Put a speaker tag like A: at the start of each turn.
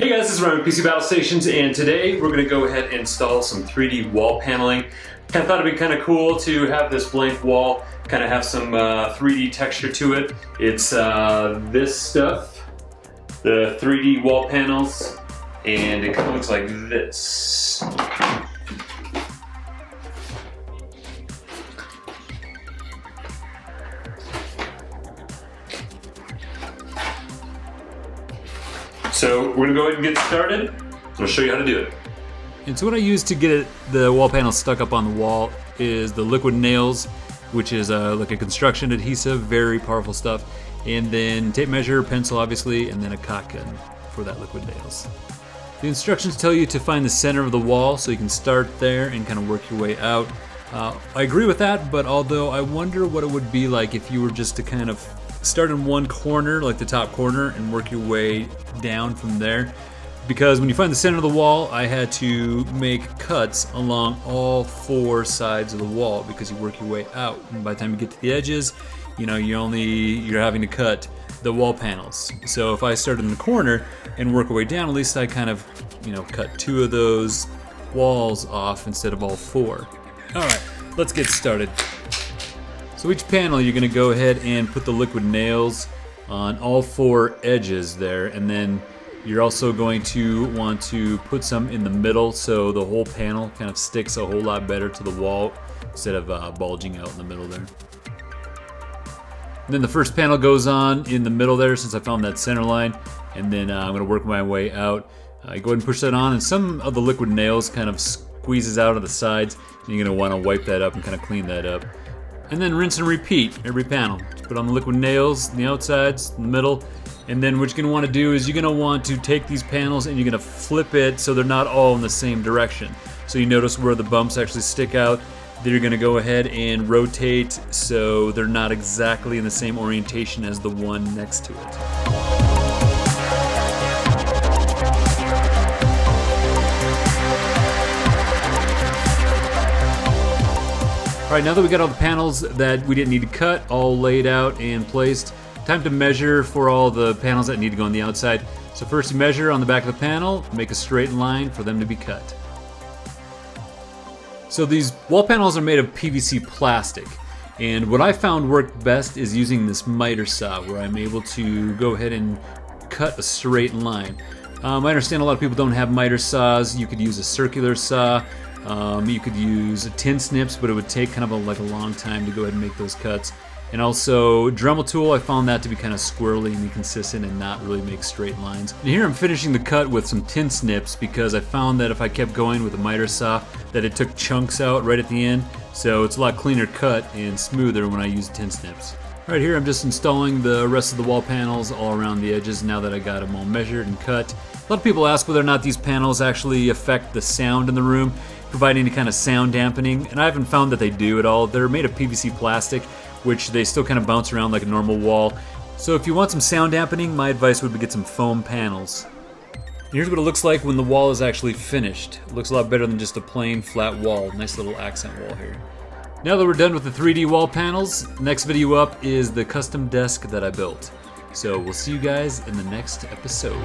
A: Hey guys, this is Ryan with PC Battle Stations, and today we're going to go ahead and install some 3D wall paneling. Kind of thought it'd be kind of cool to have this blank wall, kind of have some 3D texture to it. It's this stuff, the 3D wall panels, and it kind of looks like this. So we're gonna go ahead and get started. I'll show you how to do it.
B: And so what I use to get the wall panel stuck up on the wall is the liquid nails, which is like a construction adhesive, very powerful stuff. And then tape measure, pencil obviously, and then a caulk gun for that liquid nails. The instructions tell you to find the center of the wall so you can start there and kind of work your way out. I agree with that, but although I wonder what it would be like if you were just to kind of start in one corner, like the top corner, and work your way down from there. Because when you find the center of the wall, I had to make cuts along all four sides of the wall because you work your way out. And by the time you get to the edges, you know, you're having to cut the wall panels. So if I started in the corner and work my way down, at least I kind of, you know, cut two of those walls off instead of all four. All right, let's get started. So each panel, you're gonna go ahead and put the liquid nails on all four edges there, and then you're also going to want to put some in the middle so the whole panel kind of sticks a whole lot better to the wall instead of bulging out in the middle there. And then the first panel goes on in the middle there since I found that center line, and then I'm gonna work my way out. Go ahead and push that on, and some of the liquid nails kind of squeezes out of the sides, and you're gonna wanna wipe that up and kind of clean that up. And then rinse and repeat every panel. Just put on the liquid nails, the outsides, the middle, and then what you're gonna wanna do is you're gonna want to take these panels and you're gonna flip it so they're not all in the same direction. So you notice where the bumps actually stick out. Then you're gonna go ahead and rotate so they're not exactly in the same orientation as the one next to it. All right, now that we got all the panels that we didn't need to cut all laid out and placed, time to measure for all the panels that need to go on the outside. So first you measure on the back of the panel, make a straight line for them to be cut. So these wall panels are made of PVC plastic, and what I found worked best is using this miter saw where I'm able to go ahead and cut a straight line. I understand a lot of people don't have miter saws. You could use a circular saw. You could use tin snips, but it would take kind of a long time to go ahead and make those cuts. And also Dremel tool, I found that to be kind of squirrely and inconsistent and not really make straight lines. And here I'm finishing the cut with some tin snips because I found that if I kept going with a miter saw that it took chunks out right at the end. So it's a lot cleaner cut and smoother when I use tin snips. Right here I'm just installing the rest of the wall panels all around the edges now that I got them all measured and cut. A lot of people ask whether or not these panels actually affect the sound in the room, provide any kind of sound dampening, and I haven't found that they do at all. They're made of PVC plastic, which they still kind of bounce around like a normal wall. So if you want some sound dampening, my advice would be get some foam panels. And here's what it looks like when the wall is actually finished. It looks a lot better than just a plain flat wall. Nice little accent wall here. Now that we're done with the 3D wall panels, next video up is the custom desk that I built. So we'll see you guys in the next episode.